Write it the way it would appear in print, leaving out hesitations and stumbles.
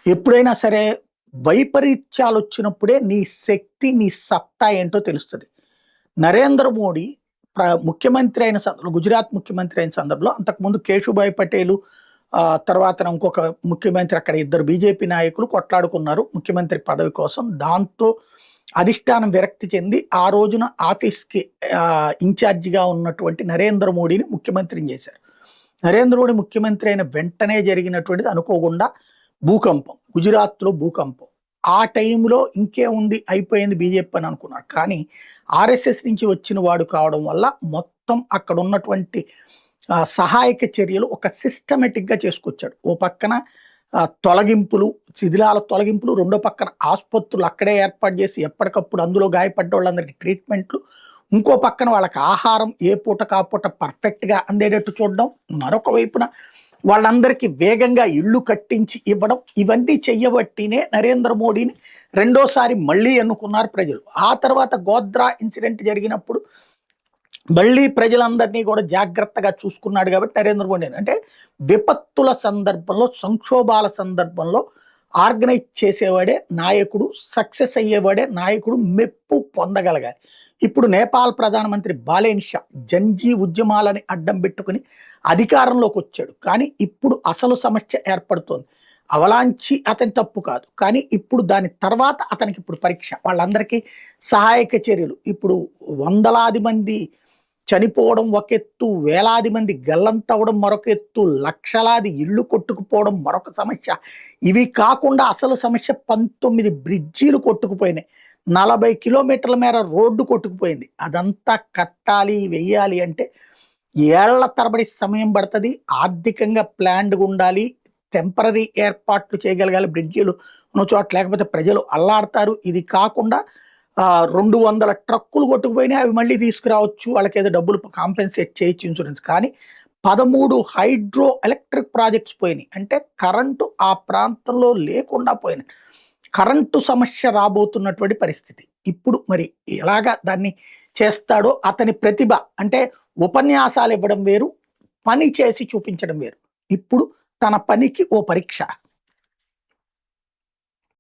ఎప్పుడైనా సరే వైపరీత్యాలు వచ్చినప్పుడే నీ శక్తి, నీ సత్తా ఏంటో తెలుస్తది. నరేంద్ర మోడీ ముఖ్యమంత్రి అయిన గుజరాత్ ముఖ్యమంత్రి అయిన సందర్భంలో అంతకుముందు కేశుభాయ్ పటేలు తర్వాత ఇంకొక ముఖ్యమంత్రి అక్కడ ఇద్దరు బీజేపీ నాయకులు కొట్లాడుకున్నారు ముఖ్యమంత్రి పదవి కోసం. దాంతో అధిష్టానం విరక్తి చెంది ఆ రోజున ఆఫీస్‌కి ఇన్‌చార్జిగా ఉన్నటువంటి నరేంద్ర మోడీని ముఖ్యమంత్రిని చేశారు. నరేంద్ర మోడీ ముఖ్యమంత్రి అయిన వెంటనే జరిగినటువంటిది అనుకోకుండా భూకంపం. గుజరాత్‌లో భూకంపం. ఆ టైంలో ఇంకేముంది అయిపోయింది బీజేపీ అని అనుకున్నారు. కానీ ఆర్ఎస్ఎస్ నుంచి వచ్చిన వాడు కావడం వల్ల మొత్తం అక్కడ ఉన్నటువంటి సహాయక చర్యలు ఒక సిస్టమేటిక్‌గా చేసుకొచ్చాడు. ఓ పక్కన తొలగింపులు, శిథిలాల తొలగింపులు, రెండో పక్కన ఆసుపత్రులు అక్కడే ఏర్పాటు చేసి ఎప్పటికప్పుడు అందులో గాయపడ్డ వాళ్ళందరికీ ట్రీట్మెంట్లు, ఇంకో పక్కన వాళ్ళకి ఆహారం ఏ పూటకు ఆ పూట పర్ఫెక్ట్‌గా అందేటట్టు చూడడం, మరొక వైపున వాళ్ళందరికీ వేగంగా ఇళ్ళు కట్టించి ఇవ్వడం, ఇవన్నీ చెయ్యబట్టినే నరేంద్ర మోడీని రెండోసారి మళ్ళీ ఎన్నుకున్నారు ప్రజలు. ఆ తర్వాత గోద్రా ఇన్సిడెంట్ జరిగినప్పుడు మళ్ళీ ప్రజలందరినీ కూడా జాగ్రత్తగా చూసుకున్నాడు కాబట్టి నరేంద్ర మోడీ అంటే విపత్తుల సందర్భంలో, సంక్షోభాల సందర్భంలో ఆర్గనైజ్ చేసేవాడే నాయకుడు, సక్సెస్ అయ్యేవాడే నాయకుడు, మెప్పు పొందగలగాలి. ఇప్పుడు నేపాల్ ప్రధానమంత్రి బాలేన్ షా జంజీ ఉద్యమాలని అడ్డం పెట్టుకుని అధికారంలోకి వచ్చాడు. కానీ ఇప్పుడు అసలు సమస్య ఏర్పడుతోంది. అవలాంచి అతని తప్పు కాదు, కానీ ఇప్పుడు దాని తర్వాత అతనికి ఇప్పుడు పరీక్ష. వాళ్ళందరికీ సహాయక చర్యలు ఇప్పుడు వందలాది మంది చనిపోవడం ఒక ఎత్తు, వేలాది మంది గల్లంతవడం మరొక ఎత్తు, లక్షలాది ఇళ్ళు కొట్టుకుపోవడం మరొక సమస్య. ఇవి కాకుండా అసలు సమస్య 19 బ్రిడ్జీలు కొట్టుకుపోయినాయి, 40 కిలోమీటర్ల మేర రోడ్డు కొట్టుకుపోయింది. అదంతా కట్టాలి, వెయ్యాలి అంటే ఏళ్ల తరబడి సమయం పడుతుంది. ఆర్థికంగా ప్లాన్డ్గా ఉండాలి, టెంపరరీ ఏర్పాట్లు చేయగలగాలి బ్రిడ్జీలు ఉన్న చోట, లేకపోతే ప్రజలు అల్లాడతారు. ఇది కాకుండా 200 ట్రక్కులు కొట్టుకుపోయినాయి, అవి మళ్ళీ తీసుకురావచ్చు, వాళ్ళకి ఏదో డబ్బులు కాంపెన్సేట్ చేయొచ్చు ఇన్సూరెన్స్. కానీ 13 హైడ్రో ఎలక్ట్రిక్ ప్రాజెక్ట్స్ పోయినాయి, అంటే కరెంటు ఆ ప్రాంతంలో లేకుండా పోయినాయి. కరెంటు సమస్య రాబోతున్నటువంటి పరిస్థితి. ఇప్పుడు మరి ఎలాగా దాన్ని చేస్తాడో అతని ప్రతిభ, అంటే ఉపన్యాసాలు ఇవ్వడం వేరు, పని చేసి చూపించడం వేరు. ఇప్పుడు తన పనికి ఓ పరీక్ష.